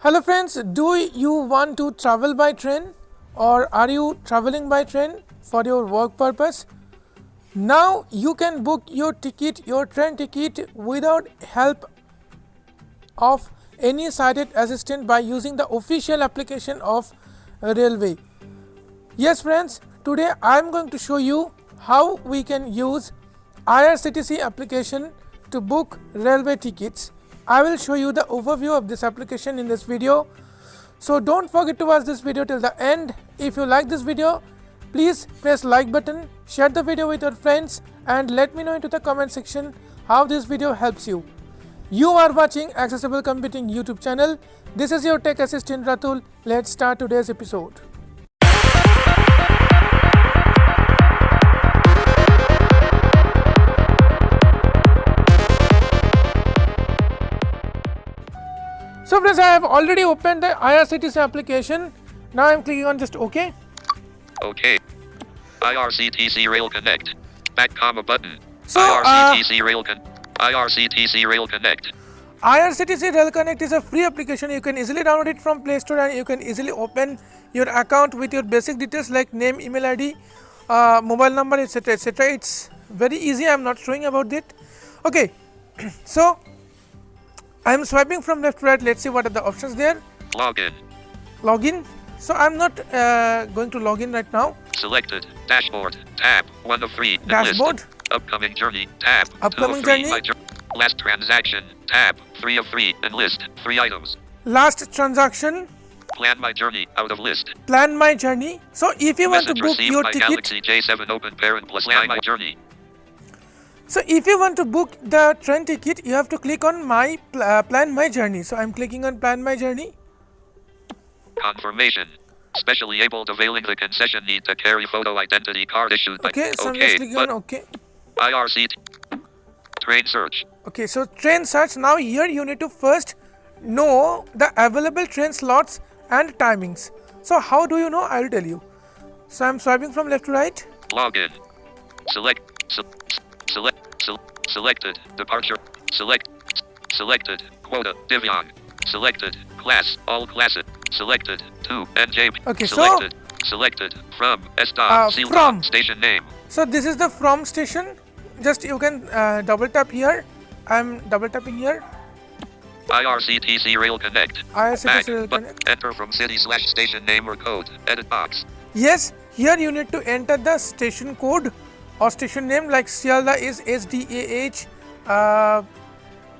Hello friends, do you want to travel by train or are you traveling by train for your work purpose? Now you can book your train ticket without help of any sighted assistant by using the official application of railway. Yes friends, today I am going to show you how we can use IRCTC application to book railway tickets. I will show you the overview of this application in this video. So don't forget to watch this video till the end. If you like this video, please press like button, share the video with your friends and let me know into the comment section how this video helps you. You are watching Accessible Computing YouTube channel. This is your tech assistant Ratul. Let's start today's episode. So friends, I have already opened the IRCTC application. Now I am clicking on just OK. Okay. IRCTC Rail Connect. Back comma button. So, IRCTC Rail Connect. IRCTC Rail Connect is a free application. You can easily download it from Play Store and you can easily open your account with your basic details like name, email ID, mobile number, etc. etc. It's very easy. I am not showing about it. Okay. So I am swiping from left to right. Let's see what are the options there. Login. So I am not going to log in right now. Selected. Dashboard. Tab. 1 of 3. Dashboard. Enlisted. Upcoming journey. Tab. Upcoming 2 of 3. journey. Last transaction. Tab. 3 of 3. Enlist. 3 items. Last transaction. Plan my journey. Out of list. Plan my journey. So if you want to book Received your by ticket. Galaxy J7 Open Parent plus Plan my journey. So if you want to book the train ticket, you have to click on my plan my journey. So I am clicking on plan my journey. Confirmation. Specially able availing the concession need to carry photo identity card issued by Okay, so I'm just clicking on OK. IRCT. Train search. Okay, so train search. Now here you need to first know the available train slots and timings. So how do you know? I will tell you. So I am swiping from left to right. Login. Selected. Departure. Selected. Quota. Divyang. Selected. Class. All classes. Selected. 2. NJP. Okay, Selected. From. From. Station name. So this is the from station. Just you can double tap here. I am double tapping here. IRCTC Rail Connect. IRCTC Rail Connect. Enter from city/station name or code. Edit box. Yes, here you need to enter the station code or station name, like Sialda is SDAH.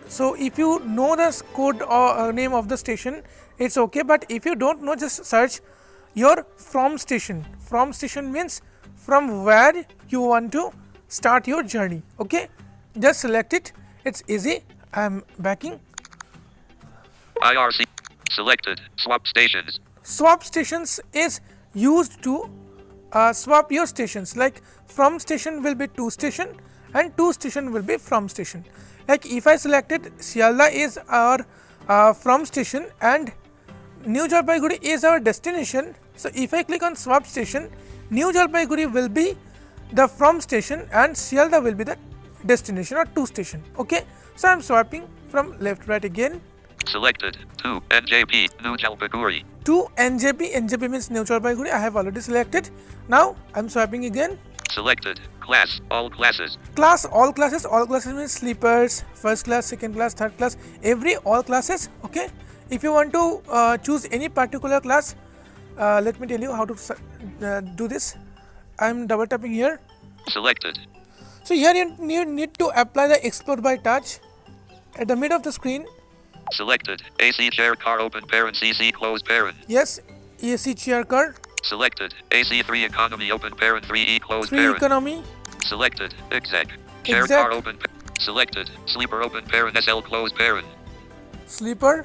So if you know the code or name of the station, it's okay, but if you don't know, just search your from station. From station means from where you want to start your journey. Okay, just select it. It's easy. I am backing. IRC selected. Swap stations. Swap stations is used to swap your stations, like from station will be to station and to station will be from station. Like if I selected Sialda is our from station and New Jalpaiguri is our destination. So if I click on swap station, New Jalpaiguri will be the from station and Sialda will be the destination or to station. Okay, so I am swiping from left to right again. Selected. 2 NJP New Jalpaiguri. 2 NJP. NJP means New Jalpaiguri. I have already selected. Now I am swiping again. Selected. Class. All classes. Class. All classes. All classes means sleepers, first class, second class, third class. Every all classes. Okay. If you want to choose any particular class, let me tell you how to do this. I am double tapping here. Selected. So here you need to apply the explore by touch at the middle of the screen. Selected. AC chair car open parent CC close parent. Yes, AC chair car. Selected. AC3 economy open parent 3E close 3 parent. economy. Selected. Exec. Chair Exec. car open. Selected. Sleeper open parent SL close parent. Sleeper.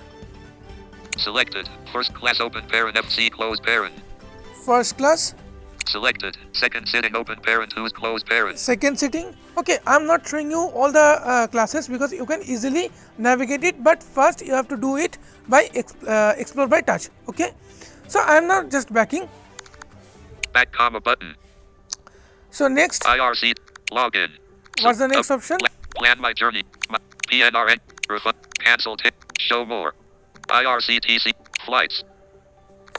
Selected. First class open parent FC close parent. First class. Selected. Second sitting open parent who's close parent. Second sitting. Okay, I am not showing you all the classes because you can easily navigate it, but first you have to do it by explore by touch. Okay, so I am now just backing. Back comma button. So next. IRC login. What's the next option? Plan my journey. PNRN. Cancel. Show more. IRCTC. Flights.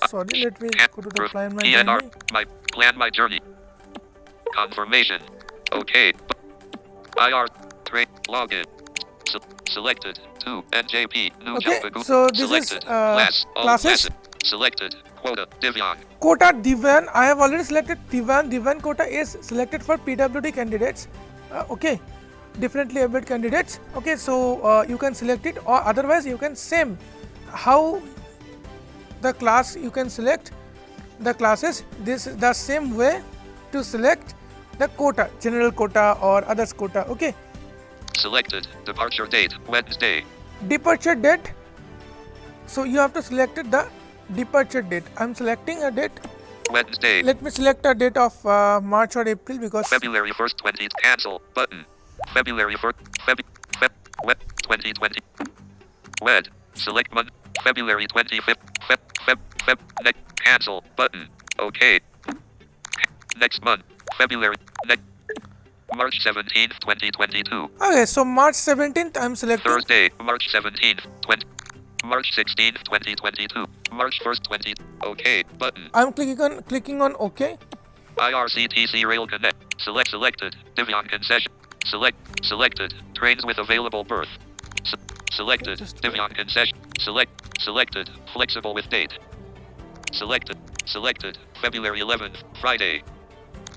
Sorry, let me go to the plan my PNR. journey. My journey. Confirmation. Okay. IR. Train. Login. Selected. 2. NJP. New Okay, Jalpaiguri. so this is Selected. Class. All classes. classes. Selected. Quota. Divyang. Quota Divan. I have already selected Divan. Divan quota is selected for PWD candidates. Okay, differently abled candidates. Okay, so you can select it, or otherwise you can same how the class you can select the classes. This is the same way to select the quota, general quota or others quota. Okay. Selected. Departure date. Wednesday. Departure date. So you have to select the departure date. I'm selecting a date. Wednesday. Let me select a date of March or April because February 1st, 20. Cancel button. February 1st. Web 2020. Wed. Select month. February 25th. Next. Cancel button. Okay. Next month. February. Next. March 17th, 2022. okay. So March 17th, I'm selecting. Thursday, March 17th, 20. March 16th, 2022. March 1st, 20. Okay button. I'm clicking on OK. IRCTC Rail Connect. Selected. Divyang concession. Selected. Trains with available berth. Selected. Divyang concession. Selected. Flexible with date. Selected. February 11th, Friday.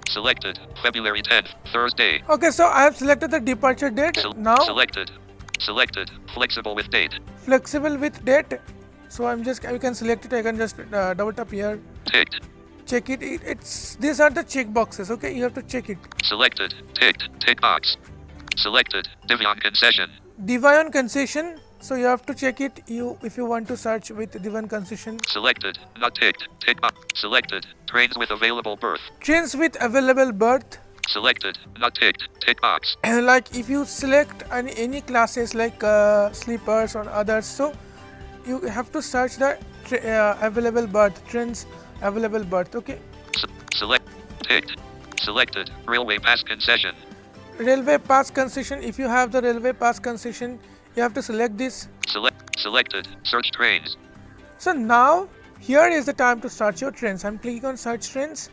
Selected. February 10th, Thursday. Okay, so I have selected the departure date. Now Selected. Flexible with date. flexible with date. So I'm just, you can select it. I can just double tap here. Ticked. Check it. It's these are the check boxes. Okay, you have to check it. Selected. Ticked. Tick box. Selected. Divyang concession. Divan concession. So you have to check it. If you want to search with Divan concession. Selected. Not ticked. Tick box. Selected. Trains with available berth. Trains with available berth. Selected. Not ticked. Tick box. Like if you select any classes like sleepers or others, so you have to search the available berth, trains available berth. Okay. Ticked. Selected. Railway pass concession. Railway pass concession. If you have the railway pass concession, you have to select this. Selected. Search trains. So now here is the time to search your trains. I'm clicking on search trains.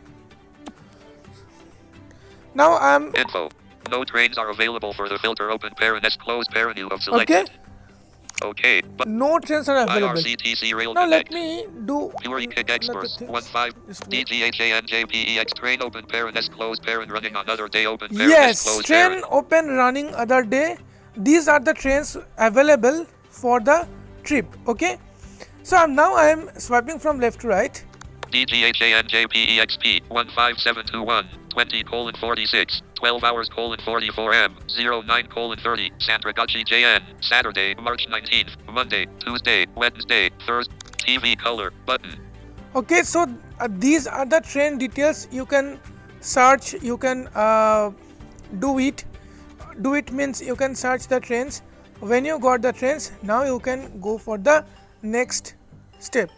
Now I'm Info. No trains are available for the filter open parent S closed parent you have selected. Okay. But no trains are available. IRCTC Rail Now let Connect. me do Fury Kick Express. another 15 thing. DGHANJPEX train open parent S closed parent running another day open parent S Yes, closed train parent. open running other day. These are the trains available for the trip. Okay. So I am swiping from left to right. DGHANJPEXP 15721 20:46 12 hours 44 m 09:30 Santragachi JN Saturday March 19th Monday Tuesday Wednesday Thursday TV color button. Okay, so these are the train details. You can search, you can do it. Do it means you can search the trains. When you got the trains, now you can go for the next step.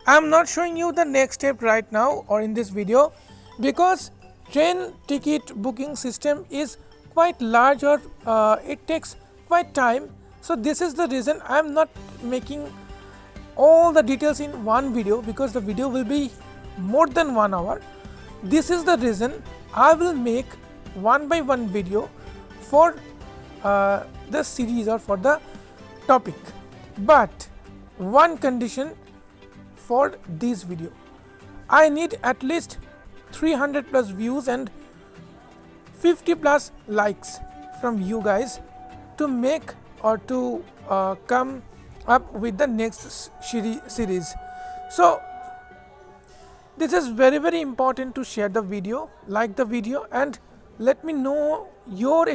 I am not showing you the next step right now or in this video because train ticket booking system is quite large or it takes quite time. So this is the reason I am not making all the details in one video because the video will be more than 1 hour. This is the reason I will make one by one video for the series or for the topic. But one condition for this video, I need at least 300 plus views and 50 plus likes from you guys to make or to come up with the next series. So this is very important to share the video, like the video, and let me know your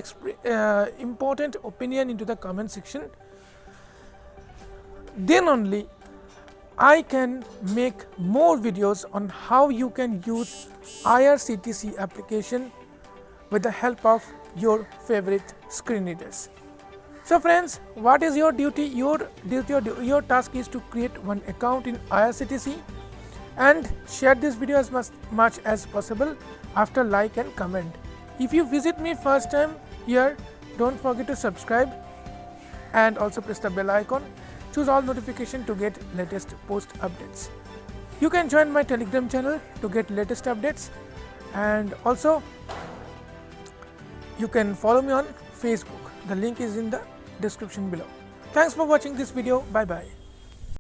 important opinion into the comment section. Then only I can make more videos on how you can use IRCTC application with the help of your favorite screen readers. So friends, what is your duty? Your task is to create one account in IRCTC and share this video as much as possible after like and comment. If you visit me first time here, don't forget to subscribe and also press the bell icon choose all notification to get latest post updates. You can join my Telegram channel to get latest updates, and also you can follow me on Facebook. The link is in the description below. Thanks for watching this video. Bye bye.